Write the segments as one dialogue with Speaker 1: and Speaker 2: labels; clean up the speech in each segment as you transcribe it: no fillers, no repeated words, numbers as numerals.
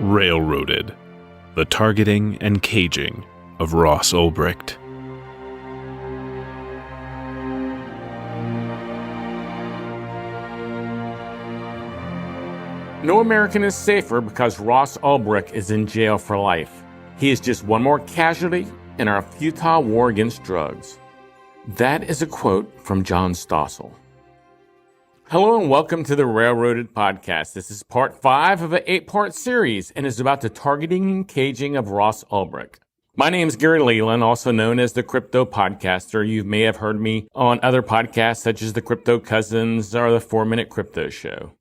Speaker 1: Railroaded, the targeting and caging of Ross Ulbrict.
Speaker 2: No American is safer because Ross Ulbrict is in jail for life. He is just one more casualty in our futile war against drugs. That is a quote from John Stossel. Hello and welcome to the Railroaded podcast. This is part 5 of an 8-part series and is about the targeting and caging of Ross Ulbrict. My name is Gary Leland, also known as the Crypto Podcaster. You may have heard me on other podcasts such as the Crypto Cousins or the 4-Minute Crypto Show.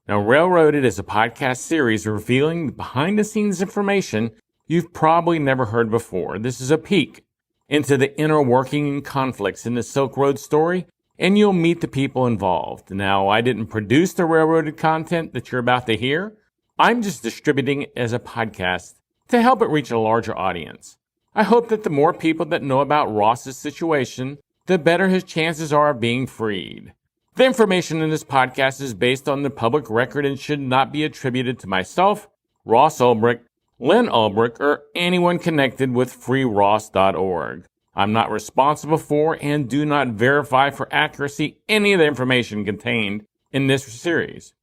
Speaker 2: Now, Railroaded is a podcast series revealing behind-the-scenes information you've probably never heard before. This is a peek into the inner working and conflicts in the Silk Road story, and you'll meet the people involved. Now, I didn't produce the Railroaded content that you're about to hear. I'm just distributing it as a podcast to help it reach a larger audience. I hope that the more people that know about Ross's situation, the better his chances are of being freed. The information in this podcast is based on the public record and should not be attributed to myself, Ross Ulbrict, Lynn Ulbricht, or anyone connected with freeross.org. I'm not responsible for and do not verify for accuracy any of the information contained in this series.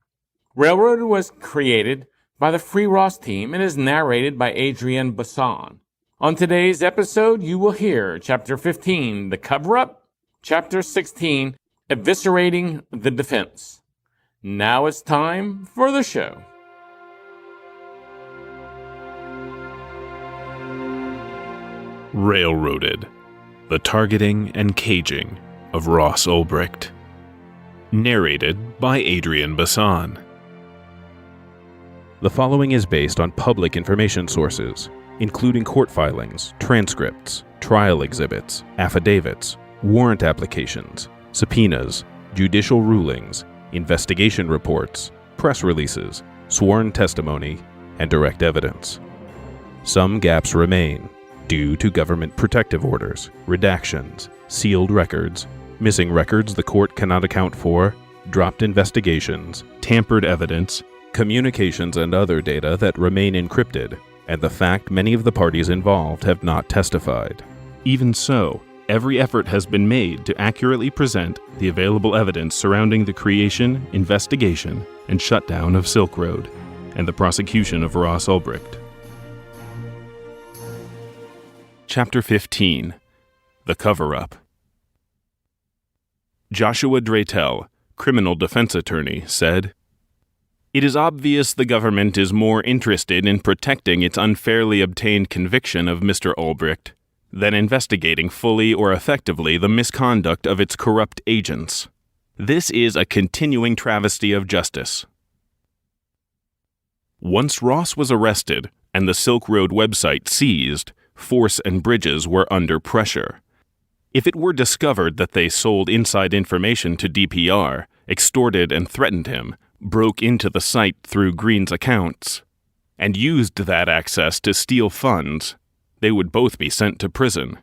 Speaker 2: Railroaded was created by the Free Ross team and is narrated by Adrian Bisson. On today's episode, you will hear Chapter 15, The Cover-Up, Chapter 16, Eviscerating the Defense. Now it's time for the show.
Speaker 1: Railroaded, the targeting and caging of Ross Ulbrict. Narrated by Adrian Bisson. The following is based on public information sources, including court filings, transcripts, trial exhibits, affidavits, warrant applications, subpoenas, judicial rulings, investigation reports, press releases, sworn testimony, and direct evidence. Some gaps remain due to government protective orders, redactions, sealed records, missing records the court cannot account for, dropped investigations, tampered evidence, communications and other data that remain encrypted, and the fact many of the parties involved have not testified. Even so, every effort has been made to accurately present the available evidence surrounding the creation, investigation, and shutdown of Silk Road, and the prosecution of Ross Ulbrict. Chapter 15, The Cover-Up. Joshua Draytell, criminal defense attorney, said, "It is obvious the government is more interested in protecting its unfairly obtained conviction of Mr. Ulbrict than investigating fully or effectively the misconduct of its corrupt agents. This is a continuing travesty of justice." Once Ross was arrested and the Silk Road website seized, Force and Bridges were under pressure. If it were discovered that they sold inside information to DPR, extorted and threatened him, broke into the site through Green's accounts, and used that access to steal funds, they would both be sent to prison.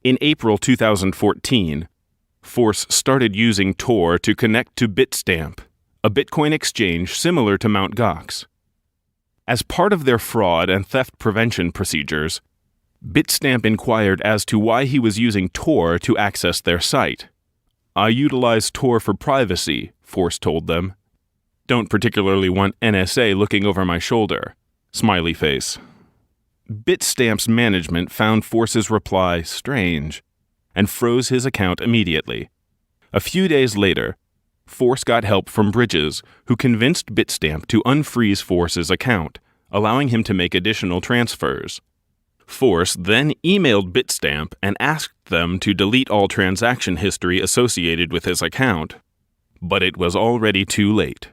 Speaker 1: In April 2014, Force started using Tor to connect to Bitstamp, a Bitcoin exchange similar to Mt. Gox. As part of their fraud and theft prevention procedures, Bitstamp inquired as to why he was using Tor to access their site. "I utilize Tor for privacy," Force told them. "Don't particularly want NSA looking over my shoulder." Smiley face. Bitstamp's management found Force's reply strange and froze his account immediately. A few days later, Force got help from Bridges, who convinced Bitstamp to unfreeze Force's account, allowing him to make additional transfers. Force then emailed Bitstamp and asked them to delete all transaction history associated with his account, but it was already too late.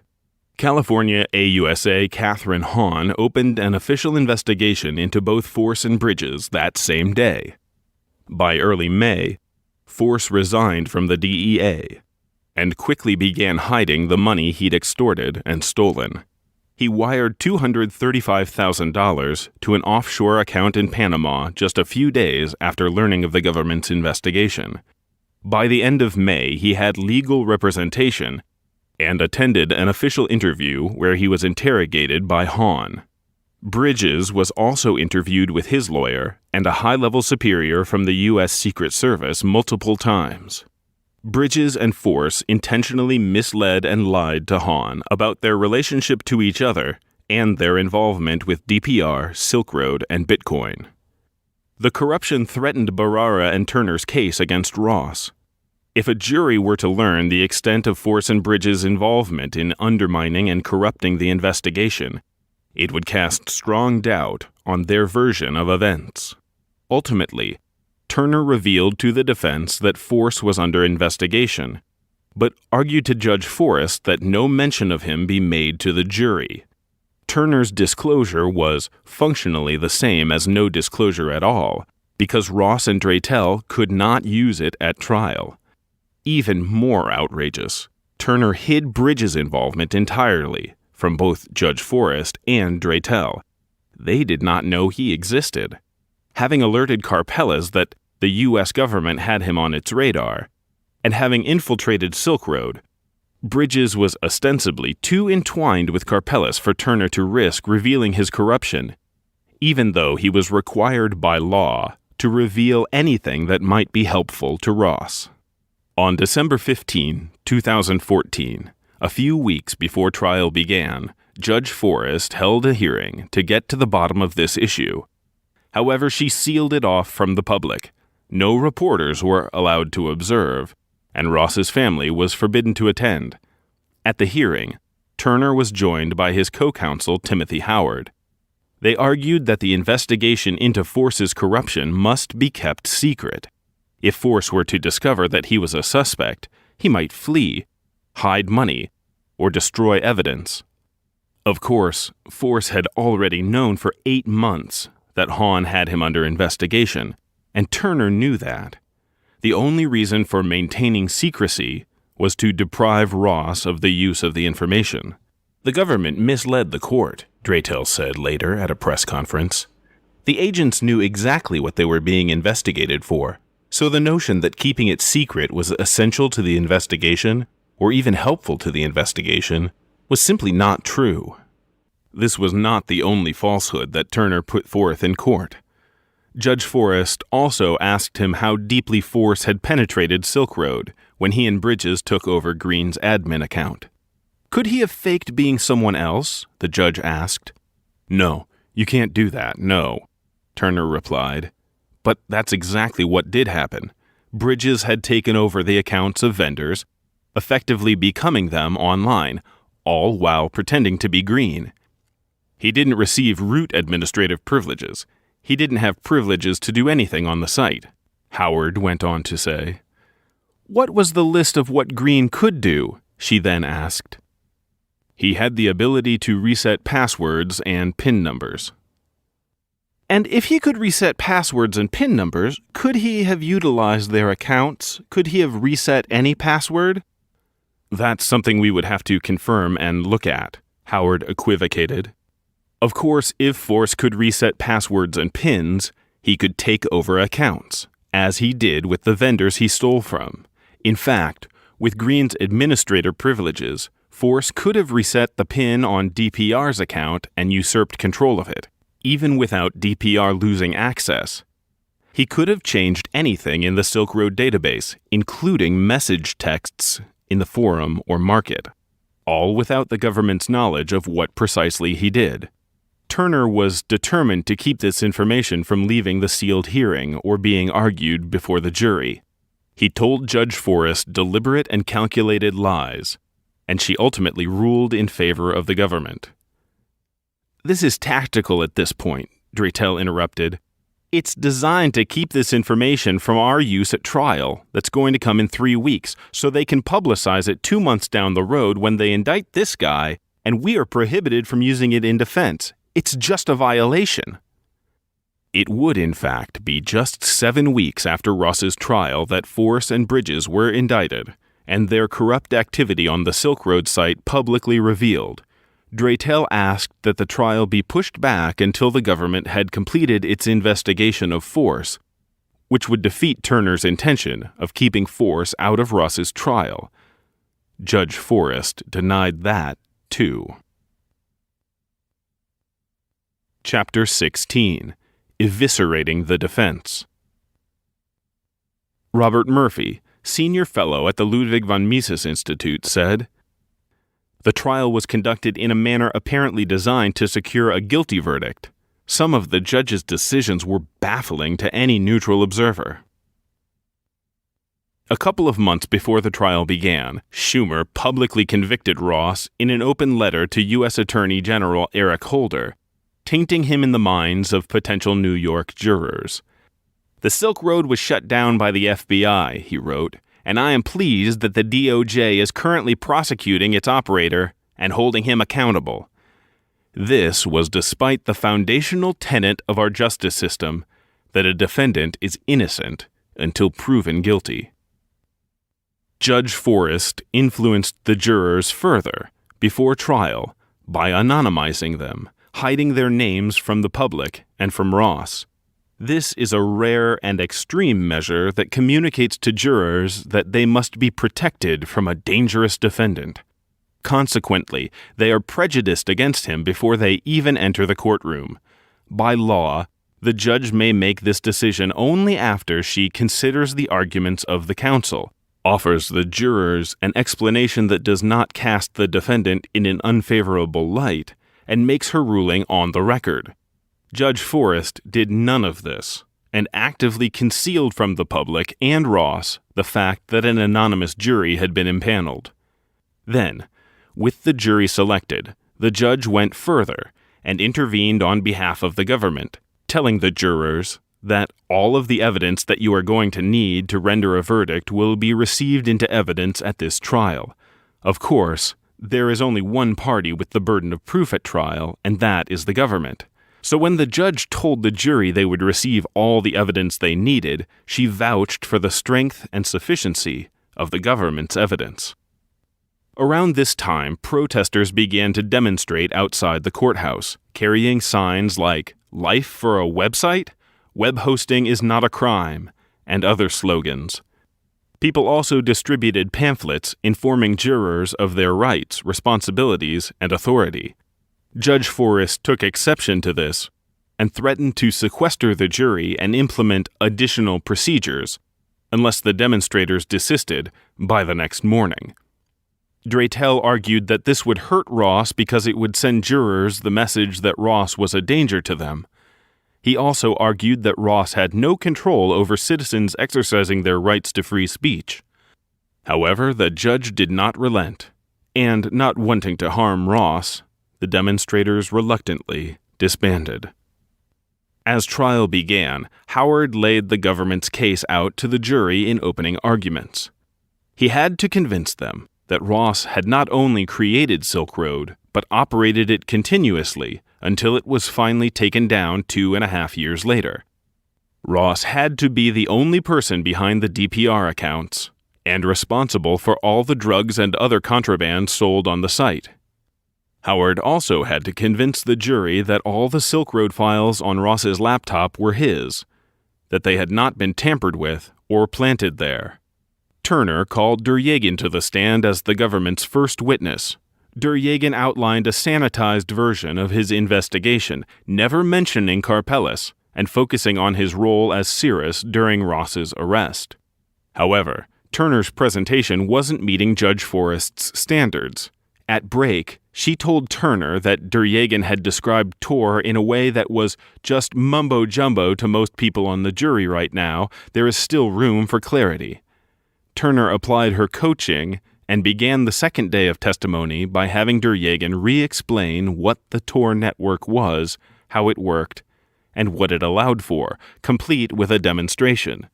Speaker 1: California AUSA Catherine Hahn opened an official investigation into both Force and Bridges that same day. By early May, Force resigned from the DEA and quickly began hiding the money he'd extorted and stolen. He wired $235,000 to an offshore account in Panama just a few days after learning of the government's investigation. By the end of May, he had legal representation and attended an official interview where he was interrogated by Hahn. Bridges was also interviewed with his lawyer and a high-level superior from the U.S. Secret Service multiple times. Bridges and Force intentionally misled and lied to Hahn about their relationship to each other and their involvement with DPR, Silk Road, and Bitcoin. The corruption threatened Barara and Turner's case against Ross. If a jury were to learn the extent of Force and Bridges' involvement in undermining and corrupting the investigation, it would cast strong doubt on their version of events. Ultimately, Turner revealed to the defense that Force was under investigation, but argued to Judge Forrest that no mention of him be made to the jury. Turner's disclosure was functionally the same as no disclosure at all, because Ross and Draytell could not use it at trial. Even more outrageous, Turner hid Bridges' involvement entirely from both Judge Forrest and Draytell. They did not know he existed. Having alerted Karpelès that the U.S. government had him on its radar, and having infiltrated Silk Road, Bridges was ostensibly too entwined with Karpelès for Turner to risk revealing his corruption, even though he was required by law to reveal anything that might be helpful to Ross. On December 15, 2014, a few weeks before trial began, Judge Forrest held a hearing to get to the bottom of this issue. However, she sealed it off from the public. No reporters were allowed to observe, and Ross's family was forbidden to attend. At the hearing, Turner was joined by his co-counsel Timothy Howard. They argued that the investigation into Force's corruption must be kept secret. If Force were to discover that he was a suspect, he might flee, hide money, or destroy evidence. Of course, Force had already known for 8 months that Hahn had him under investigation, and Turner knew that. The only reason for maintaining secrecy was to deprive Ross of the use of the information. The government misled the court, Draytell said later at a press conference. The agents knew exactly what they were being investigated for, so the notion that keeping it secret was essential to the investigation, or even helpful to the investigation, was simply not true. This was not the only falsehood that Turner put forth in court. Judge Forrest also asked him how deeply Force had penetrated Silk Road when he and Bridges took over Green's admin account. Could he have faked being someone else? The judge asked. No, you can't do that, no, Turner replied. But that's exactly what did happen. Bridges had taken over the accounts of vendors, effectively becoming them online, all while pretending to be Green. He didn't receive root administrative privileges. He didn't have privileges to do anything on the site, Howard went on to say. What was the list of what Green could do? She then asked. He had the ability to reset passwords and PIN numbers. And if he could reset passwords and PIN numbers, could he have utilized their accounts? Could he have reset any password? That's something we would have to confirm and look at, Howard equivocated. Of course, if Force could reset passwords and PINs, he could take over accounts, as he did with the vendors he stole from. In fact, with Green's administrator privileges, Force could have reset the PIN on DPR's account and usurped control of it, even without DPR losing access. He could have changed anything in the Silk Road database, including message texts in the forum or market, all without the government's knowledge of what precisely he did. Turner was determined to keep this information from leaving the sealed hearing or being argued before the jury. He told Judge Forrest deliberate and calculated lies, and she ultimately ruled in favor of the government. This is tactical at this point, Draytell interrupted. It's designed to keep this information from our use at trial that's going to come in 3 weeks, so they can publicize it 2 months down the road when they indict this guy, and we are prohibited from using it in defense. It's just a violation. It would, in fact, be just 7 weeks after Ross's trial that Force and Bridges were indicted, and their corrupt activity on the Silk Road site publicly revealed. Draytell asked that the trial be pushed back until the government had completed its investigation of Force, which would defeat Turner's intention of keeping Force out of Ross's trial. Judge Forrest denied that, too. Chapter 16, Eviscerating the Defense. Robert Murphy, senior fellow at the Ludwig von Mises Institute, said, "The trial was conducted in a manner apparently designed to secure a guilty verdict. Some of the judge's decisions were baffling to any neutral observer." A couple of months before the trial began, Schumer publicly convicted Ross in an open letter to U.S. Attorney General Eric Holder, tainting him in the minds of potential New York jurors. "The Silk Road was shut down by the FBI," he wrote, "and I am pleased that the DOJ is currently prosecuting its operator and holding him accountable. This was despite the foundational tenet of our justice system that a defendant is innocent until proven guilty." Judge Forrest influenced the jurors further, before trial, by anonymizing them, hiding their names from the public and from Ross. This is a rare and extreme measure that communicates to jurors that they must be protected from a dangerous defendant. Consequently, they are prejudiced against him before they even enter the courtroom. By law, the judge may make this decision only after she considers the arguments of the counsel, offers the jurors an explanation that does not cast the defendant in an unfavorable light, and makes her ruling on the record. Judge Forrest did none of this, and actively concealed from the public and Ross the fact that an anonymous jury had been impaneled. Then, with the jury selected, the judge went further and intervened on behalf of the government, telling the jurors that all of the evidence that you are going to need to render a verdict will be received into evidence at this trial. Of course, there is only one party with the burden of proof at trial, and that is the government. So when the judge told the jury they would receive all the evidence they needed, she vouched for the strength and sufficiency of the government's evidence. Around this time, protesters began to demonstrate outside the courthouse, carrying signs like, "Life for a website? Web hosting is not a crime," and other slogans. People also distributed pamphlets informing jurors of their rights, responsibilities, and authority. Judge Forrest took exception to this and threatened to sequester the jury and implement additional procedures unless the demonstrators desisted by the next morning. Draytell argued that this would hurt Ross because it would send jurors the message that Ross was a danger to them. He also argued that Ross had no control over citizens exercising their rights to free speech. However, the judge did not relent, and not wanting to harm Ross, the demonstrators reluctantly disbanded. As trial began, Howard laid the government's case out to the jury in opening arguments. He had to convince them that Ross had not only created Silk Road, but operated it continuously until it was finally taken down 2.5 years later. Ross had to be the only person behind the DPR accounts and responsible for all the drugs and other contraband sold on the site. Howard also had to convince the jury that all the Silk Road files on Ross's laptop were his, that they had not been tampered with or planted there. Turner called Duryegan to the stand as the government's first witness. Duryegan outlined a sanitized version of his investigation, never mentioning Karpeles, and focusing on his role as Cirrus during Ross's arrest. However, Turner's presentation wasn't meeting Judge Forrest's standards. At break, she told Turner that Duryegan had described Tor in a way that was just mumbo-jumbo to most people on the jury right now. There is still room for clarity. Turner applied her coaching and began the second day of testimony by having Duryegan re-explain what the Tor network was, how it worked, and what it allowed for, complete with a demonstration.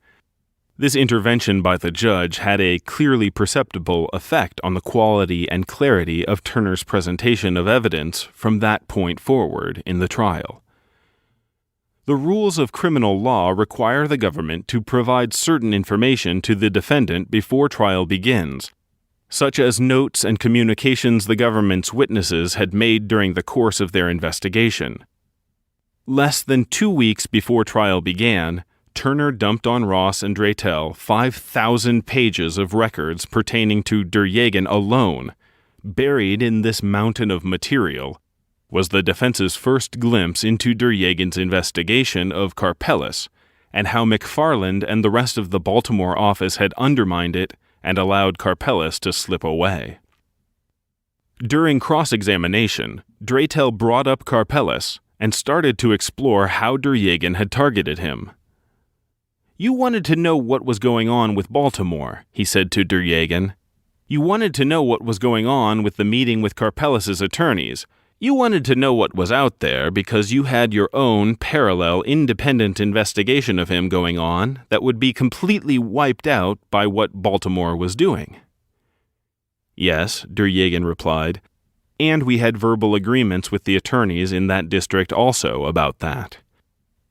Speaker 1: This intervention by the judge had a clearly perceptible effect on the quality and clarity of Turner's presentation of evidence from that point forward in the trial. The rules of criminal law require the government to provide certain information to the defendant before trial begins, such as notes and communications the government's witnesses had made during the course of their investigation. Less than 2 weeks before trial began, Turner dumped on Ross and Draytell 5,000 pages of records pertaining to Duryegan alone. Buried in this mountain of material was the defense's first glimpse into Duryegan's investigation of Karpeles and how McFarland and the rest of the Baltimore office had undermined it and allowed Karpeles to slip away. During cross-examination, Draytell brought up Karpeles and started to explore how Duryegan had targeted him. "You wanted to know what was going on with Baltimore," he said to Duryegan. "You wanted to know what was going on with the meeting with Karpeles' attorneys. You wanted to know what was out there because you had your own parallel independent investigation of him going on that would be completely wiped out by what Baltimore was doing." "Yes," Duryegan replied, "and we had verbal agreements with the attorneys in that district also about that."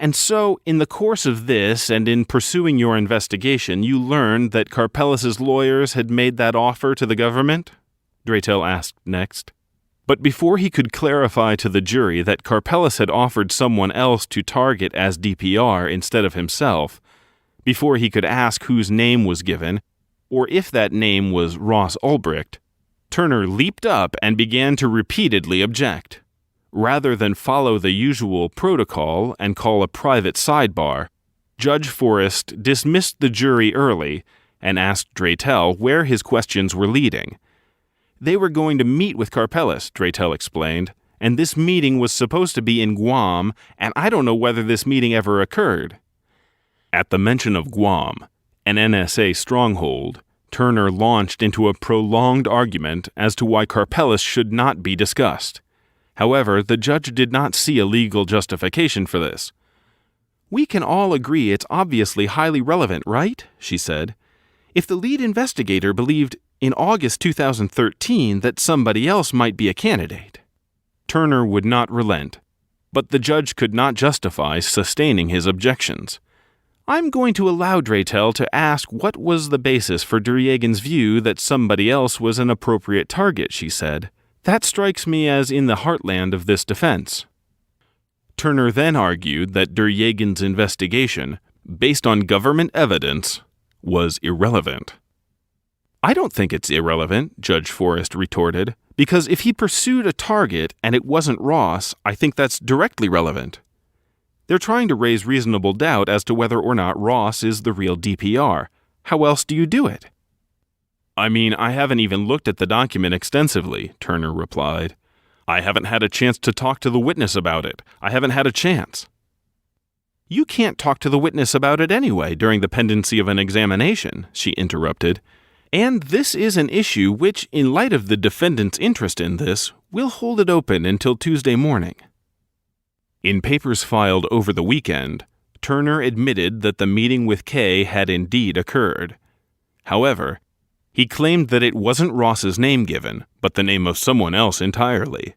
Speaker 1: "And so, in the course of this and in pursuing your investigation, you learned that Karpeles' lawyers had made that offer to the government?" Draytell asked next. But before he could clarify to the jury that Karpeles had offered someone else to target as DPR instead of himself, before he could ask whose name was given, or if that name was Ross Ulbrict, Turner leaped up and began to repeatedly object. Rather than follow the usual protocol and call a private sidebar, Judge Forrest dismissed the jury early and asked Draytell where his questions were leading. They were going to meet with Karpeles, Draytell explained, and this meeting was supposed to be in Guam, and I don't know whether this meeting ever occurred. At the mention of Guam, an NSA stronghold, Turner launched into a prolonged argument as to why Karpeles should not be discussed. However, the judge did not see a legal justification for this. "We can all agree it's obviously highly relevant, right?" she said. "If the lead investigator believed in August 2013 that somebody else might be a candidate." Turner would not relent, but the judge could not justify sustaining his objections. "I'm going to allow Draytell to ask what was the basis for Duryegan's view that somebody else was an appropriate target," she said. "That strikes me as in the heartland of this defense." Turner then argued that Duryegan's investigation, based on government evidence, was irrelevant. "I don't think it's irrelevant," Judge Forrest retorted, "because if he pursued a target and it wasn't Ross, I think that's directly relevant. They're trying to raise reasonable doubt as to whether or not Ross is the real DPR. How else do you do it?" "I mean, I haven't even looked at the document extensively," Turner replied. "I haven't had a chance to talk to the witness about it. I haven't had a chance." "You can't talk to the witness about it anyway during the pendency of an examination," she interrupted. "And this is an issue which, in light of the defendant's interest in this, we'll hold it open until Tuesday morning." In papers filed over the weekend, Turner admitted that the meeting with Kay had indeed occurred. However, he claimed that it wasn't Ross's name given, but the name of someone else entirely.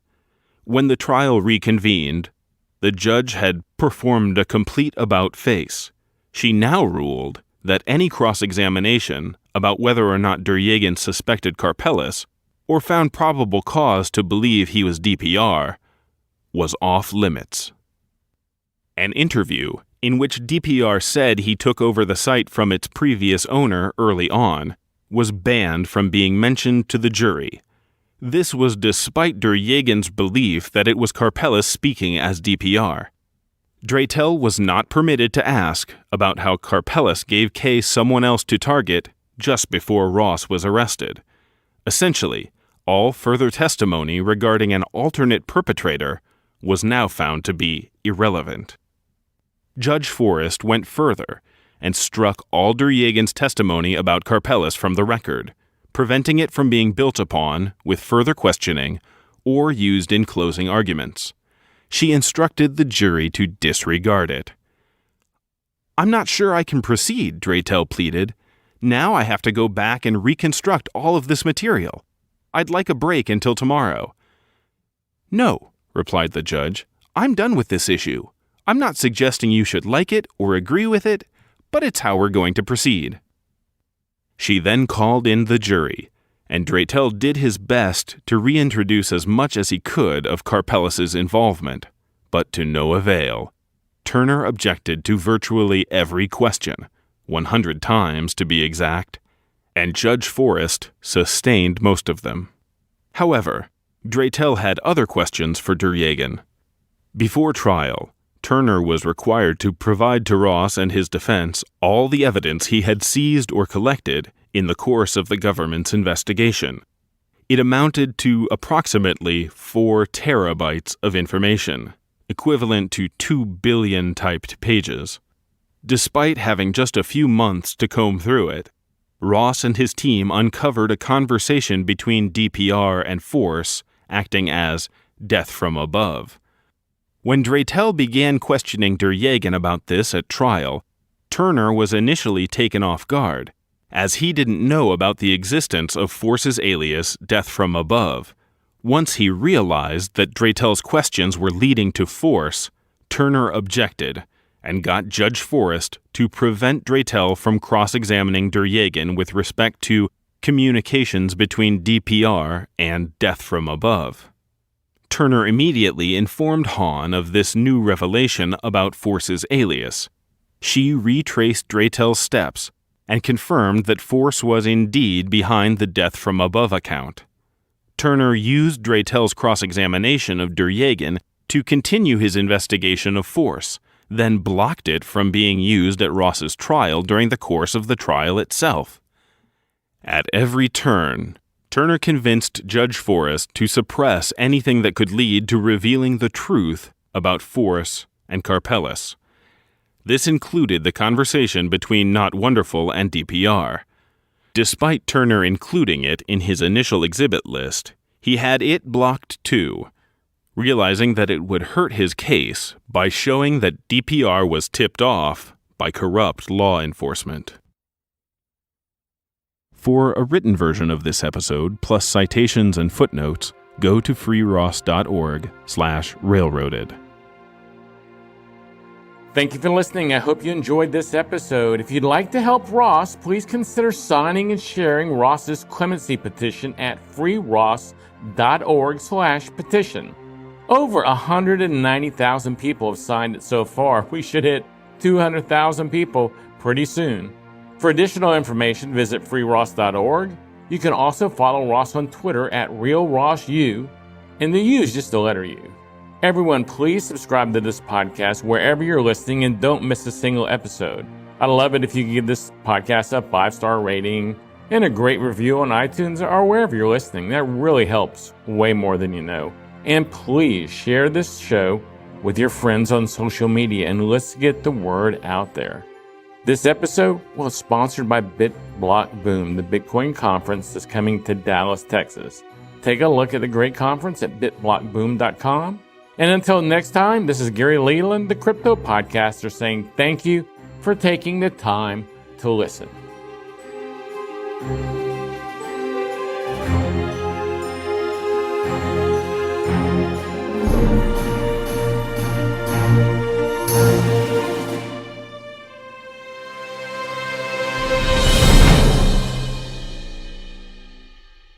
Speaker 1: When the trial reconvened, the judge had performed a complete about-face. She now ruled that any cross-examination about whether or not Duryegan suspected Karpeles or found probable cause to believe he was DPR was off-limits. An interview in which DPR said he took over the site from its previous owner early on was banned from being mentioned to the jury. This was despite Duryegan's belief that it was Karpeles speaking as DPR. Draytell was not permitted to ask about how Karpeles gave Kay someone else to target just before Ross was arrested. Essentially, all further testimony regarding an alternate perpetrator was now found to be irrelevant. Judge Forrest went further and struck all Duryegan's testimony about Karpeles from the record, preventing it from being built upon with further questioning or used in closing arguments. She instructed the jury to disregard it. "I'm not sure I can proceed," Draytell pleaded. "Now I have to go back and reconstruct all of this material. I'd like a break until tomorrow." "No," replied the judge. "I'm done with this issue. I'm not suggesting you should like it or agree with it, but it's how we're going to proceed." She then called in the jury, and Draytell did his best to reintroduce as much as he could of Karpeles' involvement, but to no avail. Turner objected to virtually every question, 100 times to be exact, and Judge Forrest sustained most of them. However, Draytel had other questions for Duryagan. Before trial, Turner was required to provide to Ross and his defense all the evidence he had seized or collected in the course of the government's investigation. It amounted to approximately 4 terabytes of information, equivalent to 2 billion typed pages. Despite having just a few months to comb through it, Ross and his team uncovered a conversation between DPR and Force acting as death from above. When Draytel began questioning Duryagan about this at trial, Turner was initially taken off guard, as he didn't know about the existence of Force's alias Death from Above. Once he realized that Draytel's questions were leading to Force, Turner objected and got Judge Forrest to prevent Draytel from cross-examining Duryagan with respect to communications between DPR and Death from Above. Turner immediately informed Hahn of this new revelation about Force's alias. She retraced Draytel's steps and confirmed that Force was indeed behind the Death from Above account. Turner used Draytel's cross-examination of Duryagan to continue his investigation of Force, then blocked it from being used at Ross's trial during the course of the trial itself. At every turn, Turner convinced Judge Forrest to suppress anything that could lead to revealing the truth about Force and Karpeles. This included the conversation between Not Wonderful and DPR. Despite Turner including it in his initial exhibit list, he had it blocked too, realizing that it would hurt his case by showing that DPR was tipped off by corrupt law enforcement. For a written version of this episode, plus citations and footnotes, go to freeross.org/railroaded.
Speaker 2: Thank you for listening. I hope you enjoyed this episode. If you'd like to help Ross, please consider signing and sharing Ross's clemency petition at freeross.org/petition. Over 190,000 people have signed it so far. We should hit 200,000 people pretty soon. For additional information, visit freeross.org. You can also follow Ross on Twitter at RealRossU, and the U is just the letter U. Everyone, please subscribe to this podcast wherever you're listening and don't miss a single episode. I'd love it if you could give this podcast a 5-star rating and a great review on iTunes or wherever you're listening. That really helps way more than you know. And please share this show with your friends on social media and let's get the word out there. This episode was sponsored by BitBlockBoom, the Bitcoin conference that's coming to Dallas, Texas. Take a look at the great conference at bitblockboom.com. And until next time, this is Gary Leland, the Crypto Podcaster, saying thank you for taking the time to listen.